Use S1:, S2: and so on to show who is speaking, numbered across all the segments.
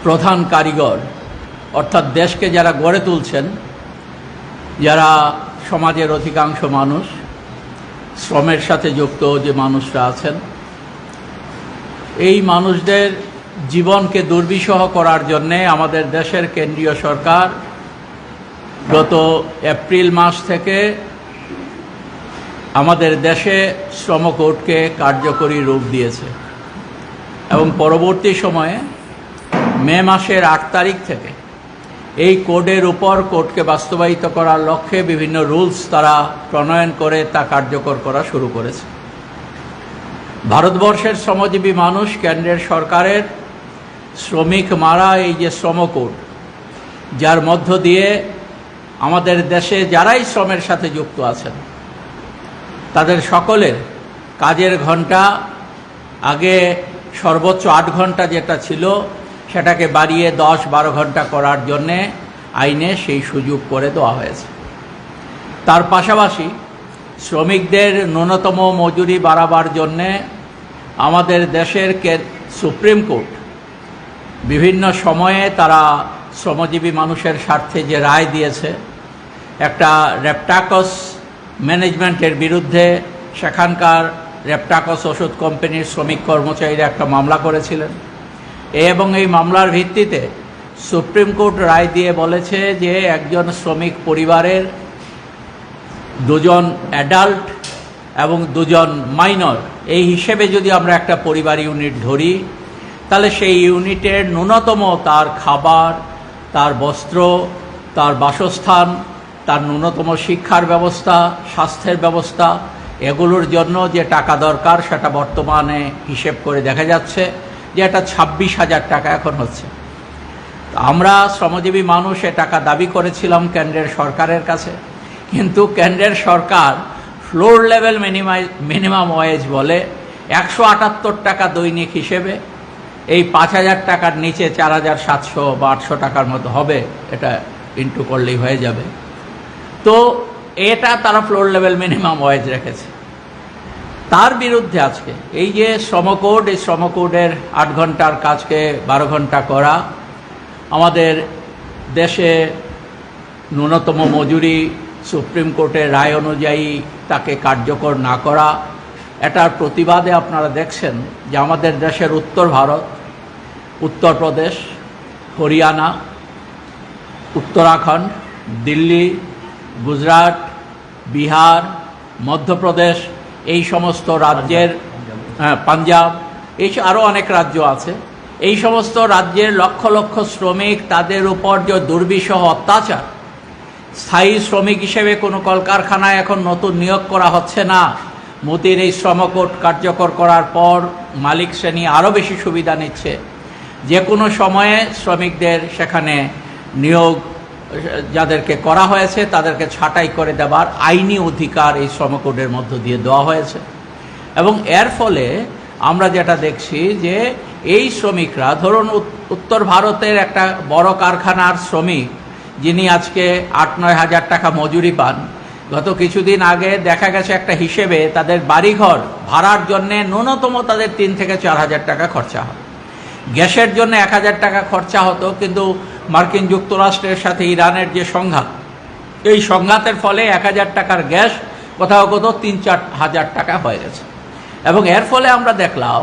S1: প্রধান কারিগর অর্থাৎ দেশকে যারা গড়ে তুলছেন, যারা সমাজের অধিকাংশ মানুষ, শ্রমের সাথে যুক্ত যে মানুষরা আছেন, এই মানুষদের জীবনকে দুর্বিষহ করার জন্যে আমাদের দেশের কেন্দ্রীয় সরকার গত এপ্রিল মাস থেকে আমাদের দেশে শ্রম কোডকে কার্যকরী রূপ দিয়েছে এবং পরবর্তী সময়ে মে মাসের 8 তারিখ থেকে এই কোডের উপর কোডকে বাস্তবায়িত করার লক্ষ্যে বিভিন্ন রুলস তারা প্রণয়ন করে তা কার্যকর করা শুরু করেছে। ভারতবর্ষের শ্রমজীবী মানুষ কেন্দ্রের সরকারের শ্রমিক মারা এই যে শ্রম কোড, যার মধ্য দিয়ে আমাদের দেশে যারাই শ্রমের সাথে যুক্ত আছেন তাদের সকলের কাজের ঘন্টা আগে সর্বোচ্চ 8 ঘন্টা যেটা ছিল সেটাকে বাড়িয়ে 10-12 ঘন্টা করার জন্যে আইনে সেই সুযোগ করে দেওয়া হয়েছে। তার পাশাপাশি শ্রমিকদের ন্যূনতম মজুরি বাড়াবার জন্যে আমাদের দেশের সুপ্রিম কোর্ট বিভিন্ন সময়ে তারা শ্রমজীবী মানুষের স্বার্থে যে রায় দিয়েছে, একটা রেপটাকস ম্যানেজমেন্টের বিরুদ্ধে সেখানকার রেপটাকস ওষুধ কোম্পানির শ্রমিক কর্মচারীরা একটা মামলা করেছিলেন এবং এই মামলার ভিত্তিতে সুপ্রিম কোর্ট রায় দিয়ে বলেছে যে একজন শ্রমিক পরিবারের 2 জন অ্যাডাল্ট এবং 2 জন মাইনর এই হিসেবে যদি আমরা একটা পরিবার ইউনিট ধরি, তাহলে সেই ইউনিটের ন্যূনতম তার খাবার, তার বস্ত্র, তার বাসস্থান, তার ন্যূনতম শিক্ষার ব্যবস্থা, স্বাস্থ্যের ব্যবস্থা, এগুলোর জন্য যে টাকা দরকার সেটা বর্তমানে হিসেব করে দেখা যাচ্ছে যে এটা 26,000 টাকা এখন হচ্ছে। আমরা শ্রমজীবী মানুষ এ টাকা দাবি করেছিলাম কেন্দ্রের সরকারের কাছে, কিন্তু কেন্দ্রের সরকার ফ্লোর লেভেল মিনিমাম ওয়েজ বলে 178 টাকা দৈনিক হিসেবে এই 5,000 টাকার নিচে 4,700 বা 800 টাকার মতো হবে, এটা ইন্টু করলেই হয়ে যাবে। তো এটা তারা ফ্লোর লেভেল মিনিমাম ওয়েজ রেখেছে। তার বিরুদ্ধে আজকে এই যে শ্রমকোড, এই শ্রমকোডের 8 ঘন্টার কাজকে 12 ঘন্টা করা, আমাদের দেশে ন্যূনতম মজুরি সুপ্রিম কোর্টের রায় অনুযায়ী তাকে কার্যকর না করা, এটার প্রতিবাদে আপনারা দেখছেন যে আমাদের দেশের উত্তর ভারত, উত্তরপ্রদেশ, হরিয়ানা, উত্তরাখণ্ড, দিল্লি, গুজরাট, বিহার, মধ্যপ্রদেশ, এই সমস্ত রাজ্যের, পাঞ্জাব, এই আরও অনেক রাজ্য আছে, এই সমস্ত রাজ্যের লক্ষ লক্ষ শ্রমিক, তাদের উপর যে দুর্বিষহ অত্যাচার, স্থায়ী শ্রমিক হিসেবে কোনো কলকারখানায় এখন নতুন নিয়োগ করা হচ্ছে না। মোদির এই শ্রমকোড কার্যকর করার পর মালিক শ্রেণী আরও বেশি সুবিধা নিচ্ছে। যে কোনো সময়ে শ্রমিকদের সেখানে নিয়োগ যাদেরকে করা হয়েছে তাদেরকে ছাঁটাই করে দেবার আইনি অধিকার এই শ্রমকোডের মধ্য দিয়ে দেওয়া হয়েছে। এবং এর ফলে আমরা যেটা দেখছি যে এই শ্রমিকরা, ধরুন উত্তর ভারতের একটা বড় কারখানার শ্রমিক যিনি আজকে 8-9 হাজার টাকা মজুরি পান, গত কিছুদিন আগে দেখা গেছে একটা হিসেবে তাদের বাড়িঘর ভাড়ার জন্যে ন্যূনতম তাদের 3 থেকে 4 হাজার টাকা খরচা হয়। গ্যাসের জন্য 1,000 টাকা খরচা হতো, কিন্তু মার্কিন যুক্তরাষ্ট্রের সাথে ইরানের যে সংঘাত, এই সংঘাতের ফলে 1,000 টাকার গ্যাস কোথাও কোথাও 3-4 হাজার টাকা হয়ে গেছে। এবং এর ফলে আমরা দেখলাম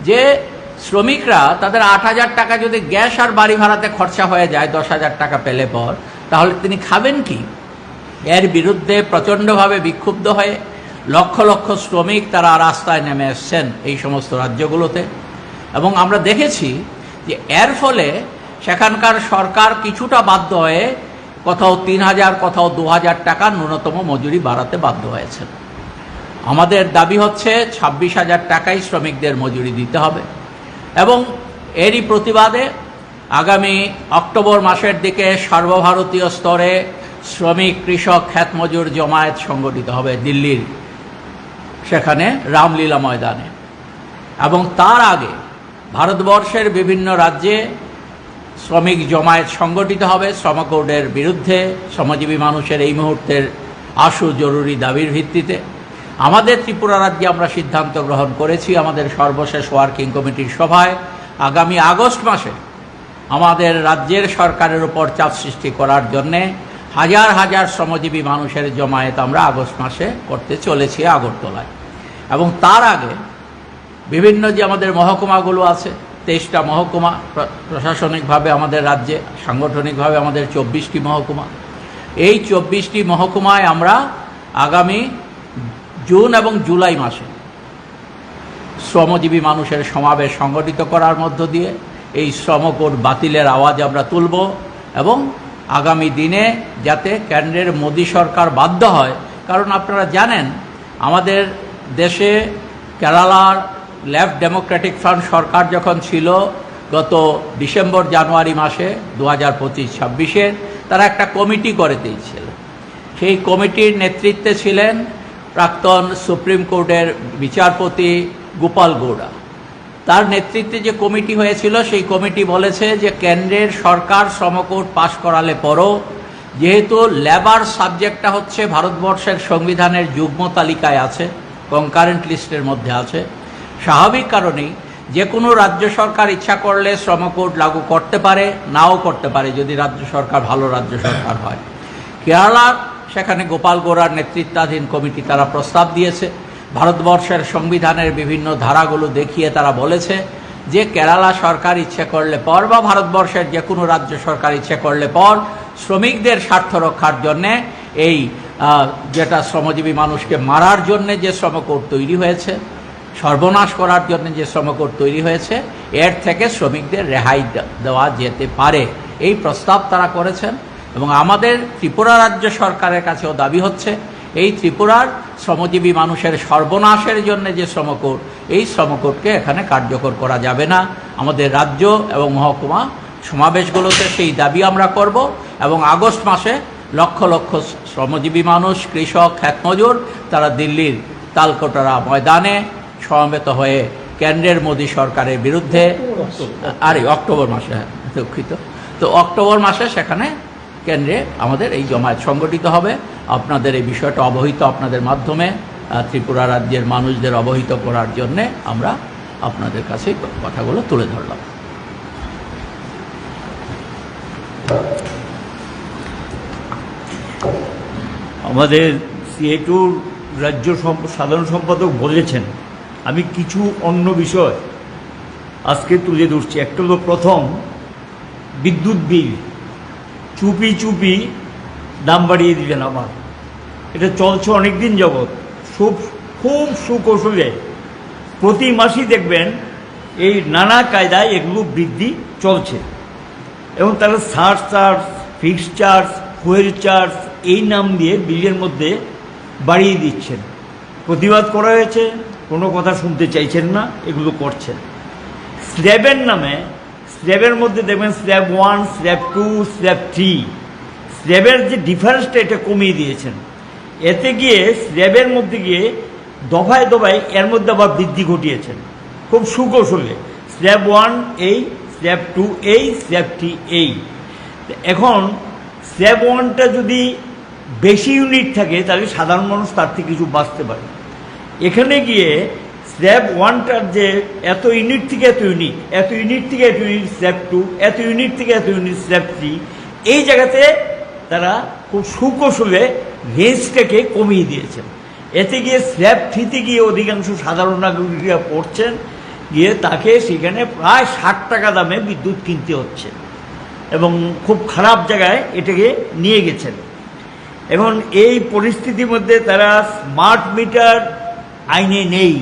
S1: যে শ্রমিকরা তাদের 8,000 টাকা যদি গ্যাস আর বাড়ি ভাড়াতে খরচা হয়ে যায় 10,000 টাকা পেলে পর, তাহলে তিনি খাবেন কি? এর বিরুদ্ধে প্রচণ্ডভাবে বিক্ষুব্ধ হয়ে লক্ষ লক্ষ শ্রমিক তারা রাস্তায় নেমে এসছেন এই সমস্ত রাজ্যগুলোতে। এবং আমরা দেখেছি যে এর ফলে সেখানকার সরকার কিছুটা বাধ্য হয়ে কোথাও 3,000, কোথাও 2,000 টাকা ন্যূনতম মজুরি বাড়াতে বাধ্য হয়েছেন। আমাদের দাবি হচ্ছে 26,000 টাকাই শ্রমিকদের মজুরি দিতে হবে। এবং এরই প্রতিবাদে আগামী অক্টোবর মাসের দিকে সর্বভারতীয় স্তরে শ্রমিক, কৃষক, খ্যাতমজুর জমায়েত সংগঠিত হবে দিল্লির সেখানে রামলীলা ময়দানে। এবং তার আগে ভারতবর্ষের বিভিন্ন রাজ্যে শ্রমিক জমায়েত সংগঠিত হবে শ্রমকোডের বিরুদ্ধে, শ্রমজীবী মানুষের এই মুহূর্তের আশু জরুরি দাবির ভিত্তিতে। আমাদের ত্রিপুরা রাজ্যে আমরা সিদ্ধান্ত গ্রহণ করেছি আমাদের সর্বশেষ ওয়ার্কিং কমিটির সভায় আগামী আগস্ট মাসে আমাদের রাজ্যের সরকারের উপর চাপ সৃষ্টি করার জন্যে হাজার হাজার শ্রমজীবী মানুষের জমায়েত আমরা আগস্ট মাসে করতে চলেছি আগরতলায়। এবং তার আগে বিভিন্ন যে আমাদের মহকুমাগুলো আছে, 23টা মহকুমা প্রশাসনিকভাবে আমাদের রাজ্যে, সাংগঠনিকভাবে আমাদের 24টি মহকুমা। এই 24টি মহকুমায় আমরা আগামী জুন এবং জুলাই মাসে শ্রমজীবী মানুষের সমাবেশ সংগঠিত করার মধ্য দিয়ে এই শ্রমকোড বাতিলের আওয়াজ আমরা তুলব এবং আগামী দিনে যাতে কেন্দ্রের মোদী সরকার বাধ্য হয়। কারণ আপনারা জানেন আমাদের দেশে কেরালার লেফট ডেমোক্রেটিক ফ্রন্ট সরকার যখন ছিল গত ডিসেম্বর জানুয়ারি মাসে 2025-26-এর, তারা একটা কমিটি করে দিয়েছিল। সেই কমিটির নেতৃত্বে ছিলেন প্রাক্তন সুপ্রিম কোর্টের বিচারপতি গোপাল গৌড়া। তার নেতৃত্বে যে কমিটি হয়েছিল সেই কমিটি বলেছে যে কেন্দ্রের সরকার শ্রমকোড পাশ করালে পরও যেহেতু লেবার সাবজেক্টটা হচ্ছে ভারতবর্ষের সংবিধানের যুগ্ম তালিকায় আছে, কনকারেন্ট লিস্টের মধ্যে আছে, স্বাভাবিক কারণেই যে কোনো রাজ্য সরকার ইচ্ছা করলে শ্রমকোড লাগু করতে পারে, নাও করতে পারে যদি রাজ্য সরকার ভালো রাজ্য সরকার হয়। কেরালার সেখানে গোপাল গৌড়ার নেতৃত্বাধীন কমিটি তারা প্রস্তাব দিয়েছে। ভারতবর্ষের সংবিধানের বিভিন্ন ধারাগুলো দেখিয়ে তারা বলেছে যে কেরালা সরকার ইচ্ছে করলে পর বা ভারতবর্ষের যে কোনো রাজ্য সরকার ইচ্ছে করলে পর শ্রমিকদের স্বার্থ রক্ষার জন্যে এই যেটা শ্রমজীবী মানুষকে মারার জন্যে যে শ্রমকোড তৈরি হয়েছে, সর্বনাশ করার জন্য যে শ্রমকোড তৈরি হয়েছে, এর থেকে শ্রমিকদের রেহাই দেওয়া যেতে পারে, এই প্রস্তাব তারা করেছেন। এবং আমাদের ত্রিপুরা রাজ্য সরকারের কাছেও দাবি হচ্ছে এই ত্রিপুরার শ্রমজীবী মানুষের সর্বনাশের জন্য যে শ্রমকোড, এই শ্রমকোডকে এখানে কার্যকর করা যাবে না। আমাদের রাজ্য এবং মহকুমা সমাবেশগুলোতে সেই দাবি আমরা করব এবং আগস্ট মাসে লক্ষ লক্ষ শ্রমজীবী মানুষ, কৃষক, ক্ষেতমজুর তারা দিল্লির তালকোটরা ময়দানে সমবেত হয়ে কেন্দ্রের মোদী সরকারের বিরুদ্ধে, অক্টোবর মাসে, দুঃখিত, তো অক্টোবর মাসে সেখানে কেন্দ্রে আমাদের এই জমায়েত সংগঠিত হবে। আপনাদের এই বিষয়টা অবহিত আপনাদের মাধ্যমে ত্রিপুরা রাজ্যের মানুষদের অবহিত করার জন্যে আমরা আপনাদের কাছে কথাগুলো তুলে ধরলাম।
S2: আমাদের সিএটুর রাজ্য সাধারণ সম্পাদক বলেছেন, আমি কিছু অন্য বিষয় আজকে তুলে ধরছি। একটা হলো, প্রথম বিদ্যুৎ বিল চুপি চুপি দাম বাড়িয়ে দিলেন আবার। এটা চলছে অনেক দিন যাবৎ, খুব সুকৌশলে প্রতি মাসেই দেখবেন এই নানা কায়দায় এগুলো বৃদ্ধি চলছে। এবং তারা surcharge, fixed charge, fuel charge এই নাম দিয়ে বিলের মধ্যে বাড়িয়ে দিচ্ছেন। প্রতিবাদ করা হয়েছে, কোনো কথা শুনতে চাইছেন না, এগুলো করছেন। স্ল্যাবের নামে, স্ল্যাবের মধ্যে দেখবেন স্ল্যাব 1, স্ল্যাব 2, স্ল্যাব 3, স্ল্যাবের যে ডিফারেন্সটা এটা কমিয়ে দিয়েছেন। এতে গিয়ে স্ল্যাবের মধ্যে গিয়ে দফায় দফায় এর মধ্যে আবার বৃদ্ধি ঘটিয়েছেন খুব সুকৌশলে। স্ল্যাব 1 এই, স্ল্যাব 2 এই, স্ল্যাব 3 এই। এখন স্ল্যাব 1টা যদি বেশি ইউনিট থাকে তাহলে সাধারণ মানুষ তার থেকে কিছু বাঁচতে পারে। এখানে গিয়ে স্ল্যাব 1টার যে এত ইউনিট থেকে এত ইউনিট, এত ইউনিট থেকে এত ইউনিট স্ল্যাব 2, এত ইউনিট থেকে এত ইউনিট স্ল্যাব 3, এই জায়গাতে তারা খুব সুকৌশলে রেঞ্জটাকে কমিয়ে দিয়েছেন। এতে গিয়ে স্ল্যাব 3তে গিয়ে অধিকাংশ সাধারণ নাগরিকরা পড়ছেন, গিয়ে তাকে সেখানে প্রায় 60 টাকা দামে বিদ্যুৎ কিনতে হচ্ছে এবং খুব খারাপ জায়গায় এটাকে নিয়ে গেছেন। এখন এই পরিস্থিতির মধ্যে তারা স্মার্ট মিটার আইনে নেই,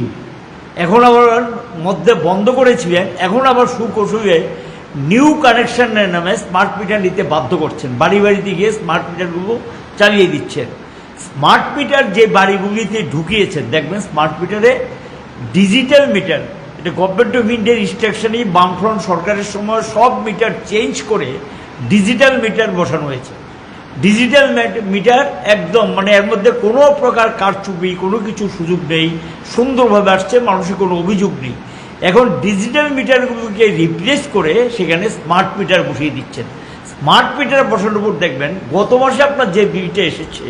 S2: এখন আবার মধ্যে বন্ধ করেছিলেন, এখন আবার সুকৌশলে নিউ কানেকশনের নামে স্মার্ট মিটার নিতে বাধ্য করছেন। বাড়ি বাড়িতে গিয়ে স্মার্ট মিটারগুলো চালিয়ে দিচ্ছেন। স্মার্ট মিটার যে বাড়িগুলিতে ঢুকিয়েছেন দেখবেন স্মার্ট মিটারে ডিজিটাল মিটার, এটা গভর্নমেন্ট অফ ইন্ডিয়ার ইনস্ট্রাকশনেই বামফ্রন্ট সরকারের সময় সব মিটার চেঞ্জ করে ডিজিটাল মিটার বসানো হয়েছে। ডিজিটাল মিটার একদম মানে এর মধ্যে কোনো প্রকার কারচুপি কোনো কিছু সুযোগ নেই, সুন্দরভাবে আসছে, মানুষের কোনো অভিযোগ নেই। এখন ডিজিটাল মিটারগুলোকে রিপ্লেস করে সেখানে স্মার্ট মিটার বসিয়ে দিচ্ছেন। স্মার্ট মিটার বসানোর উপর দেখবেন গত মাসে আপনার যে বিলটা এসেছে,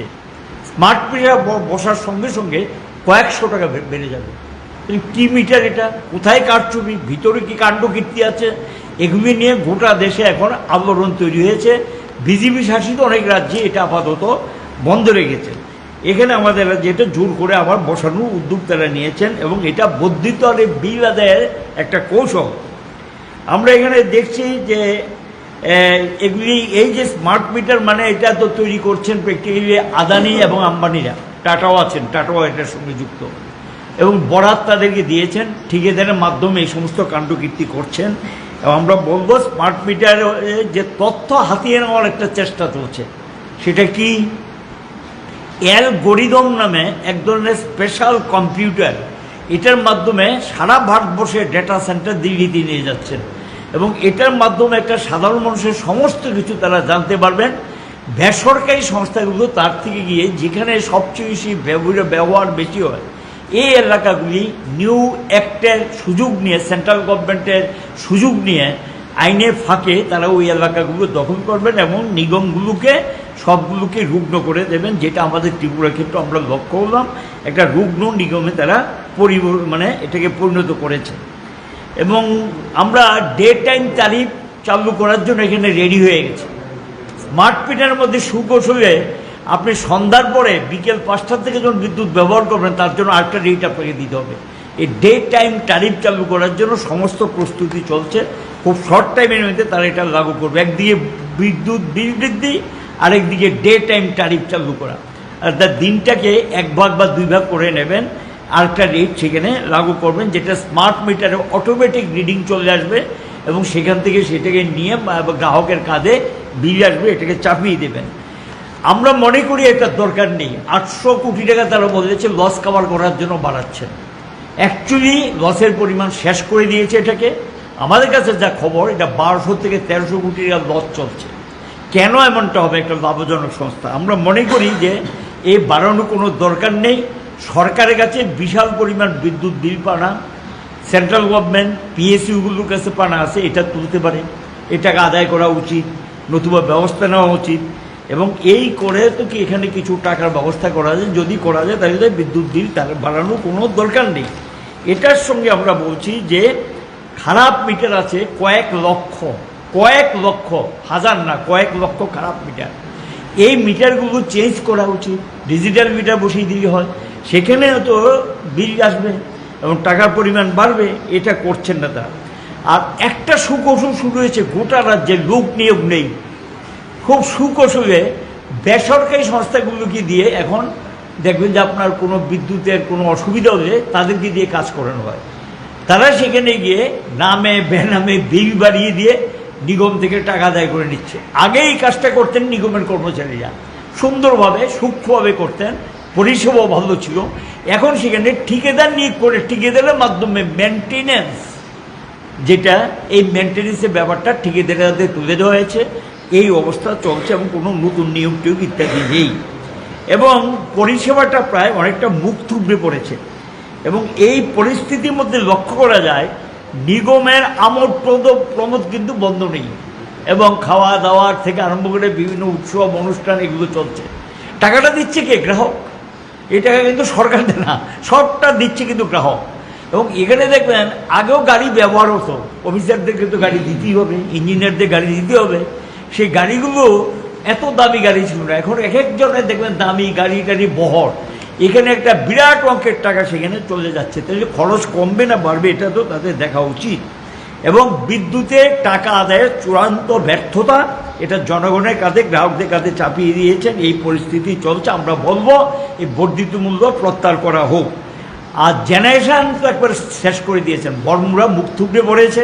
S2: স্মার্ট মিটার বসার সঙ্গে সঙ্গে কয়েকশো টাকা বেড়ে যাবে। কি মিটার এটা? কোথায় কারচুপি? ভিতরে কি কাণ্ডকীর্তি আছে? এগুলি নিয়ে গোটা দেশে এখন আলোড়ন তৈরি হয়েছে। বিজেপি শাসিত অনেক রাজ্যে এটা আপাতত বন্ধ রেখেছে। এখানে আমাদের রাজ্যে এটা জোর করে আবার বসানোর উদ্যোগ তারা নিয়েছেন এবং এটা বর্ধিত আরে বিল আদায়ের একটা কৌশল। আমরা এখানে দেখছি যে এগুলি এই যে স্মার্ট মিটার মানে এটা তো তৈরি করছেন প্র্যাকটিক্যালি আদানি এবং আম্বানিরা, টাটাও আছেন, টাটাও এটার সঙ্গে যুক্ত এবং বরাত তাদেরকে দিয়েছেন, ঠিকাদারের মাধ্যমে এই সমস্ত কাণ্ডকীর্তি করছেন। এবং আমরা বলবো স্মার্ট মিটার যে তথ্য হাতিয়ে নেওয়ার একটা চেষ্টা চলছে, সেটা কি অ্যালগরিদম নামে এক ধরনের স্পেশাল কম্পিউটার, এটার মাধ্যমে সারা ভারতবর্ষে ডেটা সেন্টার দিল্লিতে নিয়ে যাচ্ছেন এবং এটার মাধ্যমে একটা সাধারণ মানুষের সমস্ত কিছু তারা জানতে পারবেন। বেসরকারি সংস্থাগুলো তার থেকে গিয়ে যেখানে সবচেয়ে বেশি ব্যবহার বেশি হয় এই এলাকাগুলি নিউ অ্যাক্টের সুযোগ নিয়ে, সেন্ট্রাল গভর্নমেন্টের সুযোগ নিয়ে আইনের ফাঁকে তারা ওই এলাকাগুলো দখল করবেন এবং নিগমগুলোকে সবগুলোকে রুগ্ন করে দেবেন, যেটা আমাদের ত্রিপুরার ক্ষেত্রে আমরা লক্ষ্য করলাম। একটা রুগ্ন নিগমে তারা এটাকে পরিণত করেছে এবং আমরা ডে টাইম তারিফ চালু করার জন্য এখানে রেডি হয়ে গেছি। স্মার্ট মিটারের মধ্যে সুকৌশলে আপনি সন্ধ্যার পরে বিকেল 5টা থেকে যখন বিদ্যুৎ ব্যবহার করবেন তার জন্য আরেকটা রেট আপনাকে দিতে হবে। এই ডে টাইম তারিফ চালু করার জন্য সমস্ত প্রস্তুতি চলছে। খুব শর্ট টাইমের মধ্যে তারা এটা লাগু করবে। একদিকে বিদ্যুৎ বিল বৃদ্ধি, আরেকদিকে ডে টাইম তারিফ চালু করা, আর তার দিনটাকে 1 ভাগ বা 2 ভাগ করে নেবেন, আরেকটা রেট সেখানে লাগু করবেন, যেটা স্মার্ট মিটারে অটোমেটিক রিডিং চলে আসবে এবং সেখান থেকে সেটাকে নিয়ে গ্রাহকের কাঁধে বিল আসবে, এটাকে চাপিয়ে দেবেন। আমরা মনে করি এটা দরকার নেই। 800 কোটি টাকা তারা বলেছে লস কভার করার জন্য বাড়াচ্ছেন। অ্যাকচুয়ালি লসের পরিমাণ শেষ করে দিয়েছে এটাকে। আমাদের কাছে যা খবর, এটা 1200 থেকে 1300 কোটি টাকা লস চলছে। কেন এমনটা হবে একটা লাভজনক সংস্থা? আমরা মনে করি যে এই বাড়ানোর কোনো দরকার নেই। সরকারের কাছে বিশাল পরিমাণ বিদ্যুৎ বিল পানা, সেন্ট্রাল গভর্নমেন্ট পিএসইউগুলোর কাছে পানা আছে, এটা তুলতে পারে, এটাকে আদায় করা উচিত, নতুবা ব্যবস্থা নেওয়া উচিত। এবং এই করে তো কি এখানে কিছু টাকার ব্যবস্থা করা যায়, যদি করা যায় তাহলে বিদ্যুৎ বিল তার বাড়ানোর কোনো দরকার নেই। এটার সঙ্গে আমরা বলছি যে খারাপ মিটার আছে কয়েক লক্ষ, হাজার না, কয়েক লক্ষ খারাপ মিটার। এই মিটারগুলো চেঞ্জ করা উচিত, ডিজিটাল মিটার বসিয়ে দিলে হয়, সেখানে তো বিল আসবে এবং টাকার পরিমাণ বাড়বে। এটা করছেন না তারা। আর একটা সুকৌশল শুরু হয়েছে, গোটা রাজ্যে লোক নিয়োগ নেই, খুব সুকৌশলে বেসরকারি সংস্থাগুলোকে দিয়ে এখন দেখবেন যে আপনার কোনো বিদ্যুতের কোনো অসুবিধা হলে তাদেরকে দিয়ে কাজ করানো হয়। তারা সেখানে গিয়ে নামে বেনামে বিল বাড়িয়ে দিয়ে নিগম থেকে টাকা আদায় করে নিচ্ছে। আগে এই কাজটা করতেন নিগমের কর্মচারীরা, সুন্দরভাবে সূক্ষ্মভাবে করতেন, পরিষেবাও ভালো ছিল। এখন সেখানে ঠিকাদার নিয়োগ করে ঠিকাদারের মাধ্যমে মেনটেন্যান্স, যেটা এই মেনটেন্যান্সের ব্যাপারটা ঠিকাদারের হাতে তুলে দেওয়া হয়েছে। এই অবস্থা চলছে এবং কোনো নতুন নিয়োগ টিয়োগ ইত্যাদি নেই এবং পরিষেবাটা প্রায় অনেকটা মুখ থুবড়ে পড়েছে। এবং এই পরিস্থিতির মধ্যে লক্ষ্য করা যায় নিগমের আমোদ প্রমোদ কিন্তু বন্ধ নেই এবং খাওয়া দাওয়ার থেকে আরম্ভ করে বিভিন্ন উৎসব অনুষ্ঠান এগুলো চলছে। টাকাটা দিচ্ছে কে? গ্রাহক। এই টাকা কিন্তু সরকার দেয় না, সবটা দিচ্ছে কিন্তু গ্রাহক। এবং এখানে দেখবেন আগেও গাড়ি ব্যবহার হতো, অফিসারদের কিন্তু গাড়ি দিতেই হবে, ইঞ্জিনিয়ারদের গাড়ি দিতে হবে। সেই গাড়িগুলো এত দামি গাড়ি ছিল না, এখন এক একজনের দেখবেন দামি গাড়ি টাড়ি বহর, এখানে একটা বিরাট অঙ্কের টাকা সেখানে চলে যাচ্ছে। তাহলে খরচ কমবে না বাড়বে, এটা তো তাদের দেখা উচিত। এবং বিদ্যুতে টাকা আদায়ের চূড়ান্ত ব্যর্থতা, এটা জনগণের কাঁধে, গ্রাহকদের কাঁধে চাপিয়ে দিয়েছেন। এই পরিস্থিতি চলছে। আমরা বলবো এই বর্ধিত মূল্য প্রত্যাহার করা হোক। আর জেনারেশন তো একবার শেষ করে দিয়েছেন, বর্মরা মুখ থুবড়ে পড়েছে,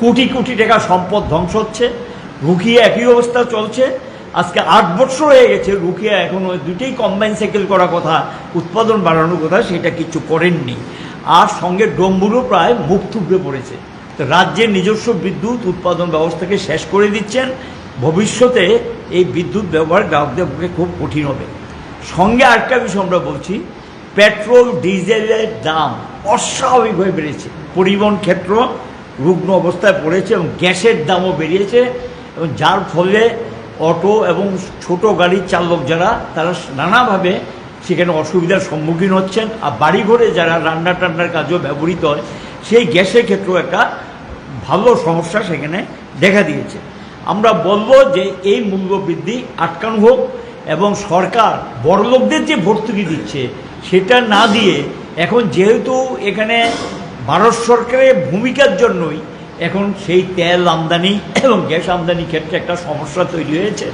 S2: কোটি কোটি টাকা সম্পদ ধ্বংস হচ্ছে। রুকিয়া একই অবস্থা চলছে। আজকে 8 বছর হয়ে গেছে, রুকিয়া এখনও দুইটাই কম্বাইন সাইকেল করার কথা, উৎপাদন বাড়ানোর কথা, সেটা কিছু করেননি। আর সঙ্গে ডোমবুরও প্রায় মুখ থুবড়ে পড়েছে। তো রাজ্যের নিজস্ব বিদ্যুৎ উৎপাদন ব্যবস্থাকে শেষ করে দিচ্ছেন। ভবিষ্যতে এই বিদ্যুৎ ব্যবহার গ্রাহকদের পক্ষে খুব কঠিন হবে। সঙ্গে আরেকটা বিষয় আমরা বলছি, পেট্রোল ডিজেলের দাম অস্বাভাবিকভাবে বেড়েছে। পরিবহন ক্ষেত্র রুগ্ন অবস্থায় পড়েছে এবং গ্যাসের দামও বেরিয়েছে এবং যার ফলে অটো এবং ছোট গাড়ির চালক যারা, তারা নানাভাবে সেখানে অসুবিধার সম্মুখীন হচ্ছেন। আর বাড়িঘরে যারা রান্না টান্নার কাজেও ব্যবহৃত হয়, সেই গ্যাসের ক্ষেত্রেও একটা ভালো সমস্যা সেখানে দেখা দিয়েছে। আমরা বলবো যে এই মূল্য বৃদ্ধি আটকানো হোক এবং সরকার বড়লোকদের যে ভর্তুকি দিচ্ছে সেটা না দিয়ে, এখন যেহেতু এখানে ভারত সরকারের ভূমিকার জন্যই এখন সেই তেল আমদানি এবং গ্যাস আমদানির ক্ষেত্রে একটা সমস্যা তৈরি হয়েছে।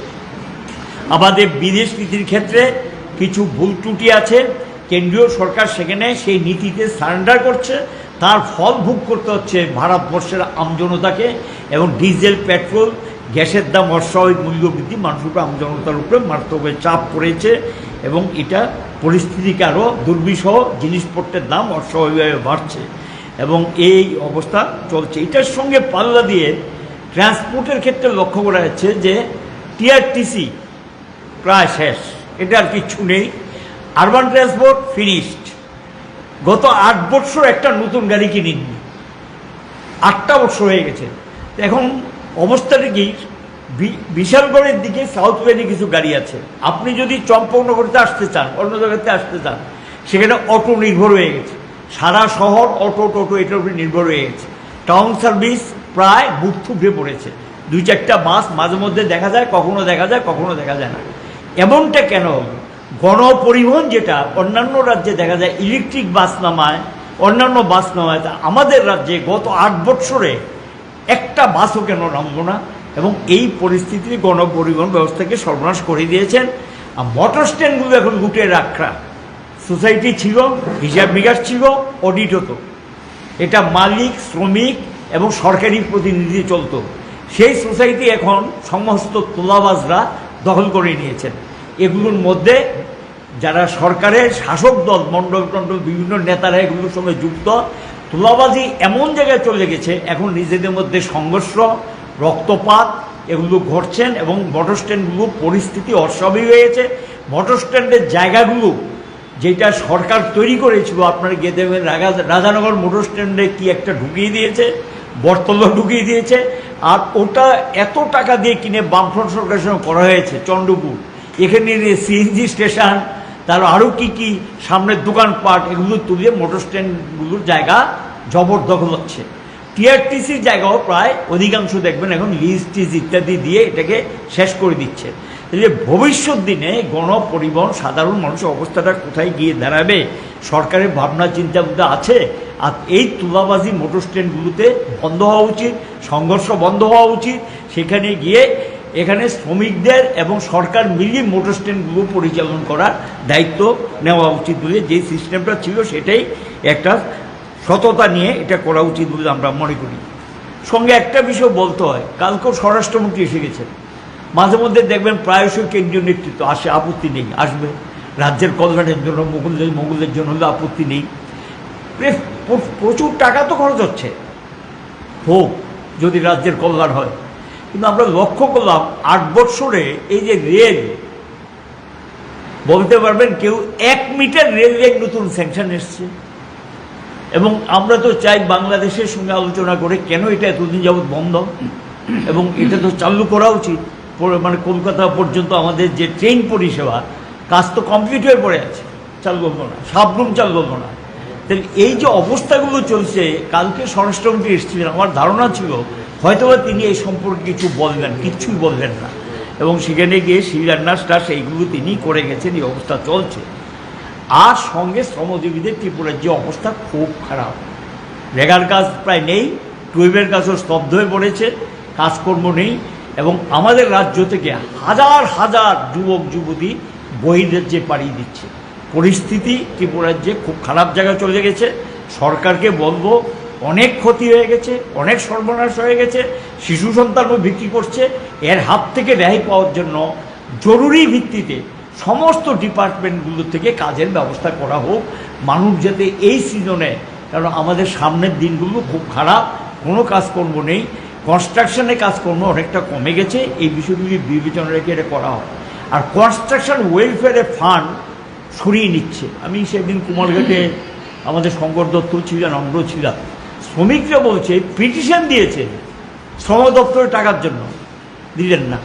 S2: আমাদের বিদেশ নীতির ক্ষেত্রে কিছু ভুল ত্রুটি আছে, কেন্দ্রীয় সরকার সেখানে সেই নীতিতে সারেন্ডার করছে, তার ফল ভোগ করতে হচ্ছে ভারতবর্ষের আমজনতাকে। এবং ডিজেল, পেট্রোল, গ্যাসের দাম অস্বাভাবিক মূল্য বৃদ্ধি মানুষের উপরে, আমজনতার উপরে মারাত্মক চাপ পড়েছে এবং এটা পরিস্থিতিকে আরও দুর্বিষহ, জিনিসপত্রের দাম অস্বাভাবিকভাবে বাড়ছে এবং এই অবস্থা চলছে। এটার সঙ্গে পাল্লা দিয়ে ট্রান্সপোর্টের ক্ষেত্রে লক্ষ্য করা যাচ্ছে যে টিআরটিসি প্রায় শেষ, এটা আর কিচ্ছু নেই। Urban transport finished. গত 8 বছর একটা নতুন গাড়ি কিনিনি, 8টা বছর হয়ে গেছে। এখন অবস্থাটা কি, বিশালগড়ের দিকে সাউথ ওয়েনে কিছু গাড়ি আছে, আপনি যদি চম্পকনগরতে আসতে চান, অন্য জায়গাতে আসতে চান, সেখানে অটো নির্ভর হয়ে গেছে, সারা শহর অটো টোটো এটার উপরে নির্ভর হয়ে গেছে। টাউন সার্ভিস প্রায় বুক থুবড়ে পড়েছে, 2-4টা বাস মাঝে মধ্যে দেখা যায়, কখনো দেখা যায়, কখনো দেখা যায় না। এমনটা কেন? গণপরিবহন যেটা অন্যান্য রাজ্যে দেখা যায় ইলেকট্রিক বাস নামায়, অন্যান্য বাস নামায়, আমাদের রাজ্যে গত 8 বছরে একটা বাসও কেন নামবো না? এবং এই পরিস্থিতিতে গণপরিবহন ব্যবস্থাকে সর্বনাশ করে দিয়েছেন। আর মোটর স্ট্যান্ডগুলো এখন লুটে রাখা। সোসাইটি ছিল, হিসাব নিকাশ ছিল, অডিট হতো, এটা মালিক, শ্রমিক এবং সরকারি প্রতিনিধি চলতো। সেই সোসাইটি এখন সমস্ত তোলাবাজরা দখল করে নিয়েছেন। এগুলোর মধ্যে যারা সরকারের শাসক দল, মণ্ডল টণ্ডল বিভিন্ন নেতারা এগুলোর সঙ্গে যুক্ত। তোলাবাজি এমন জায়গায় চলে গেছে, এখন নিজেদের মধ্যে সংঘর্ষ, রক্তপাত এগুলো ঘটছেন এবং মোটর স্ট্যান্ডগুলো পরিস্থিতি অস্বাভাবিক হয়ে গেছে। মোটর স্ট্যান্ডের জায়গাগুলো যেটা সরকার তৈরি করেছিল, আপনারা গিয়ে দেখবেন রাজানগর মোটর স্ট্যান্ডে কি একটা ঢুকিয়ে দিয়েছে, বটতলা ঢুকিয়ে দিয়েছে। আর ওটা এত টাকা দিয়ে কিনে বামফ্রন্ট সরকারের সঙ্গে করা হয়েছে চন্দ্রপুর, এখানে সিএনজি স্টেশন, তার আরও কী কী সামনের দোকানপাট, এগুলো তুলে মোটর স্ট্যান্ডগুলোর জায়গা জবরদখল হচ্ছে। টিআরটিসির জায়গাও প্রায় অধিকাংশ দেখবেন এখন লিজ টিজ ইত্যাদি দিয়ে এটাকে শেষ করে দিচ্ছে। তাহলে ভবিষ্যৎ দিনে গণপরিবহন সাধারণ মানুষের অবস্থাটা কোথায় গিয়ে দাঁড়াবে? সরকারের ভাবনা চিন্তাগুলো আছে। আর এই তুলাবাজি মোটর স্ট্যান্ডগুলোতে বন্ধ হওয়া উচিত, সংঘর্ষ বন্ধ হওয়া উচিত। সেখানে গিয়ে এখানে শ্রমিকদের এবং সরকার মিলিয়ে মোটর স্ট্যান্ডগুলো পরিচালনা করার দায়িত্ব নেওয়া উচিত বলে যে সিস্টেমটা ছিল সেটাই একটা সততা নিয়ে এটা করা উচিত বলে আমরা মনে করি। সঙ্গে একটা বিষয় বলতে হয়, কালকেও স্বরাষ্ট্রমন্ত্রী এসে গেছেন। মাঝে মধ্যে দেখবেন প্রায়শই কেন্দ্রীয় নেতৃত্ব আসে, আপত্তি নেই, আসবে। রাজ্যের কল্যাণের জন্য, মোগলদের জন্য হলে আপত্তি নেই। প্রচুর টাকা তো খরচ হচ্ছে, হোক যদি রাজ্যের কল্যাণ হয়। কিন্তু আমরা লক্ষ্য করলাম 8 বছরে এই যে রেল, বলতে পারবেন কেউ 1 মিটার রেলওয়ে নতুন স্যাংশন এসছে। এবং আমরা তো চাই বাংলাদেশের সঙ্গে আলোচনা করে কেন এটা এতদিন যাবৎ বন্ধ, এবং এটা তো চালু করা উচিত। মানে কলকাতা পর্যন্ত আমাদের যে ট্রেন পরিষেবা, কাজ তো কমপ্লিট হয়ে পড়ে আছে, চালু করবো না, সাবরুম চালু করবো না। তাহলে এই যে অবস্থাগুলো চলছে, কালকে স্বরাষ্ট্রমন্ত্রী এসেছিলেন, আমার ধারণা ছিল হয়তোবা তিনি এই সম্পর্কে কিছু বললেন, কিচ্ছুই বললেন না। এবং সেখানে গিয়ে শিলান্যাসটা সেইগুলো তিনি করে গেছেন, এই অবস্থা চলছে। আর সঙ্গে শ্রমজীবীদের ত্রিপুরার যে অবস্থা খুব খারাপ, রেগার কাজ প্রায় নেই, টুয়েবের কাজও স্তব্ধ হয়ে পড়েছে, কাজকর্ম নেই। এবং আমাদের রাজ্য থেকে হাজার হাজার যুবক যুবতী বহির্রাজ্যে পাড়ি দিচ্ছে। পরিস্থিতি ত্রিপুরাজ্যে খুব খারাপ জায়গায় চলে গেছে। সরকারকে বলবো, অনেক ক্ষতি হয়ে গেছে, অনেক সর্বনাশ হয়ে গেছে, শিশু সন্তানও বিক্রি করছে। এর হাত থেকে রেহাই পাওয়ার জন্য জরুরি ভিত্তিতে সমস্ত ডিপার্টমেন্টগুলো থেকে কাজের ব্যবস্থা করা হোক, মানুষ যাতে এই সিজনে, কারণ আমাদের সামনের দিনগুলো খুব খারাপ, কোনো কাজকর্ম নেই, কনস্ট্রাকশনে কাজকর্ম অনেকটা কমে গেছে, এই বিষয়গুলি বিবেচনা রেখে এটা করা হয়। আর কনস্ট্রাকশন ওয়েলফেয়ারে ফান্ড সরিয়ে নিচ্ছে। আমি সেদিন কুমারঘাটে, আমাদের শঙ্কর দত্ত ছিলেন, আমরাও ছিলাম, শ্রমিকরা বলছে পিটিশন দিয়েছে শ্রম দপ্তরের টাকার জন্য, দিলেন না,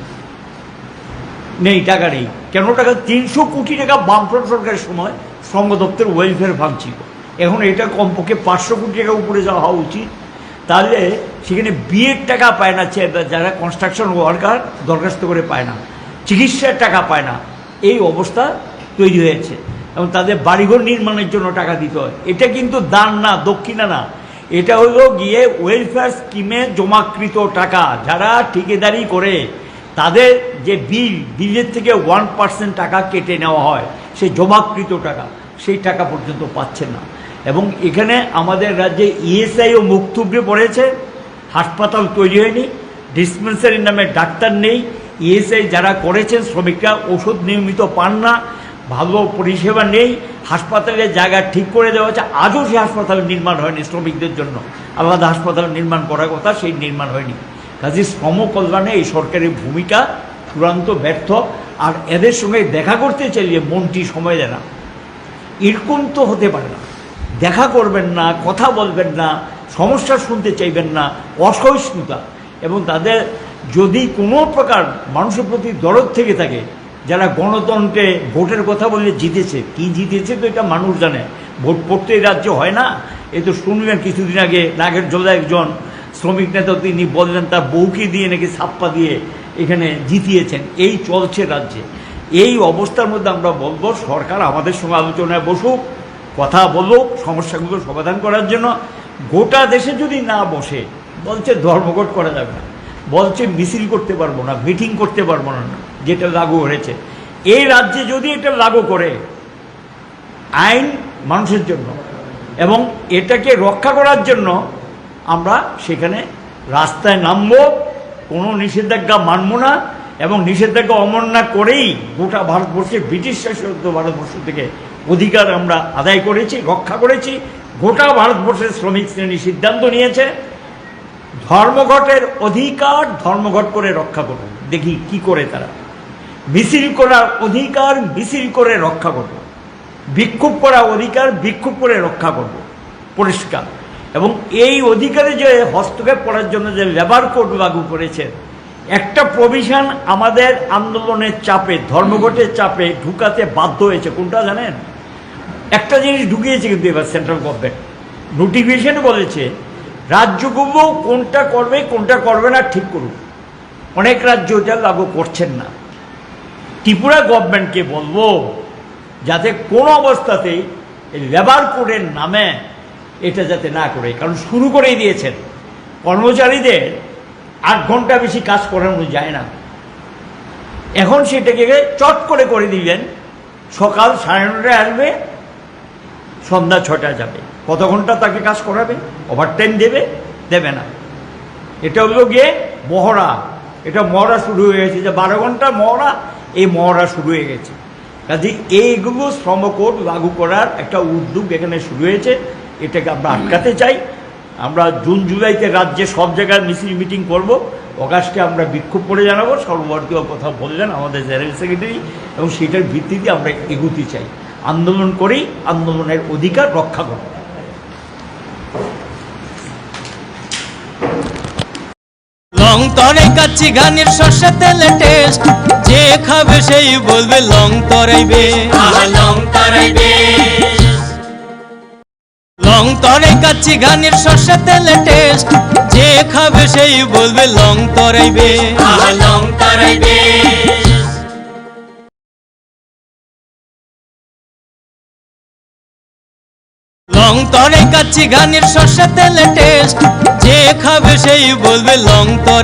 S2: নেই টাকা নেই। কেন টাকা? 300 কোটি টাকা বামফ্রন্ট সরকারের সময় শ্রম দপ্তর ওয়েলফেয়ার ফান্ড ছিল, এখন এটা কমপক্ষে 500 কোটি টাকা উপরে যাওয়া হওয়া উচিত। তাহলে সেখানে বিয়ের টাকা পায় না, যারা কনস্ট্রাকশন ওয়ার্কার দরখাস্ত করে পায় না, চিকিৎসার টাকা পায় না, এই অবস্থা তৈরি হয়েছে। এবং তাদের বাড়িঘর নির্মাণের জন্য টাকা দিতে হয়। এটা কিন্তু দান না, দক্ষিণা না, এটা হলো গিয়ে ওয়েলফেয়ার স্কিমে জমাকৃত টাকা। যারা ঠিকাদারি করে তাদের যে বিলের থেকে 1% টাকা কেটে নেওয়া হয়, সেই জমাকৃত টাকা, সেই টাকা পর্যন্ত পাচ্ছেন না। এবং এখানে আমাদের রাজ্যে ইএসআইও মুখ থুবড়ে পড়েছে, হাসপাতাল তৈরি হয়নি, ডিসপেন্সারির নামে ডাক্তার নেই, ইএসআই যারা করেছেন শ্রমিকরা ওষুধ নিয়মিত পান না, ভালো পরিষেবা নেই, হাসপাতালের জায়গা ঠিক করে দেওয়া হচ্ছে, আজও সেই হাসপাতাল নির্মাণ হয়নি। শ্রমিকদের জন্য আলাদা হাসপাতাল নির্মাণ করার কথা, সেই নির্মাণ হয়নি। কাজে শ্রম কল্যাণে এই সরকারের ভূমিকা চূড়ান্ত ব্যর্থ। আর এদের সঙ্গে দেখা করতে চাইলে মনটি সময় দেয় না, এরকম তো হতে পারে না। দেখা করবেন না, কথা বলবেন না, সমস্যা শুনতে চাইবেন না, অসহিষ্ণুতা। এবং তাদের যদি কোনো প্রকার মানুষের প্রতি দরদ থেকে থাকে, যারা গণতন্ত্রে ভোটের কথা বলে জিতেছে, কি জিতেছে তো এটা মানুষ জানে, ভোট প্রত্যেক রাজ্য হয় না। এ তো শুনলেন কিছুদিন আগে নাগের জোলা একজন শ্রমিক নেতা, তিনি বললেন তার বউকে দিয়ে নাকি ছাপ্পা দিয়ে এখানে জিতিয়েছেন। এই চলছে রাজ্যে। এই অবস্থার মধ্যে আমরা বলবো সরকার আমাদের সঙ্গে আলোচনায় বসুক, কথা বলুক সমস্যাগুলো সমাধান করার জন্য। গোটা দেশে যদি না বসে, বলছে ধর্মঘট করা যাবে না, বলছে মিছিল করতে পারবো না, মিটিং করতে পারবো না, যেটা লাগু হয়েছে এই রাজ্যে যদি এটা লাগু করে আইন মানুষের জন্য এবং এটাকে রক্ষা করার জন্য, আমরা সেখানে রাস্তায় নামবো, কোনো নিষেধাজ্ঞা মানব না। এবং নিষেধাজ্ঞা অমান্য করেই গোটা ভারতবর্ষে ব্রিটিশ শাসিত ভারতবর্ষ থেকে অধিকার আমরা আদায় করেছি, রক্ষা করেছি। গোটা ভারতবর্ষের শ্রমিক শ্রেণী সিদ্ধান্ত নিয়েছে ধর্মঘটের অধিকার ধর্মঘট করে রক্ষা করব। দেখি কি করে তারা। মিছিল করার অধিকার মিছিল করে রক্ষা করব, বিক্ষোভ করার অধিকার বিক্ষোভ করে রক্ষা করব, পরিষ্কার। এবং এই অধিকারে যে হস্তক্ষেপ করার জন্য যে লেবার কোড লাগু করেছেন, একটা প্রভিশন আমাদের আন্দোলনের চাপে, ধর্মঘটের চাপে ঢুকাতে বাধ্য হয়েছে। কোনটা জানেন? একটা জিনিস ঢুকিয়েছে কিন্তু এবার সেন্ট্রাল গভর্নমেন্ট নোটিফিকেশন বলেছে রাজ্যগুলো কোনটা করবে কোনটা করবে না ঠিক করুক। অনেক রাজ্য এটা লাগু করছেন না। ত্রিপুরা গভর্নমেন্টকে বলবো যাতে কোনো অবস্থাতেই লেবার কোডের নামে এটা যাতে না করে, কারণ শুরু করেই দিয়েছেন। কর্মচারীদের 8 ঘন্টা বেশি কাজ করানো যায় না, এখন সেটাকে চট করে দিলেন। সকাল 9:30টায় আসবে, সন্ধ্যা 6টায় যাবে। কত ঘন্টা তাকে কাজ করাবে? ওভারটাইম দেবে না। এটা হলো গিয়ে মহড়া, এটা মহড়া শুরু হয়ে গেছে, যে 12 ঘন্টা মহড়া, এই মহড়া শুরু হয়ে গেছে। কাজে এইগুলো শ্রম কোড লাগু করার একটা উদ্যোগ এখানে শুরু হয়েছে, এটাকে আমরা আটকাতে চাই। আমরা জুন জুলাইতে রাজ্যে সব জায়গায় মিছিল মিটিং করব, অগাস্টে আমরা বিক্ষোভ করে জানাবো। সর্বভারতীয় কথা বললেন আমাদের জেনারেল সেক্রেটারি, এবং সেটার ভিত্তিতে আমরা এগোতে চাই। আন্দোলন করেই আন্দোলনের অধিকার রক্ষা করব।
S3: লং তরাই কাচ্চি ঘানির সর্ষে তেলে টেস্ট, যে খাবে সেই বলবে লং তরাইবে, লং তরাইবে। লং তরাই কাচ্চি ঘানির সর্ষে তেলে টেস্ট, যে খাবে সেই বলবে লং তরাইবে, লং তরাইবে। লং তরাই কাচ্চি ঘানির সর্ষে তেলে টেস্ট, যে খাবে সেই বলবে লং তরাই।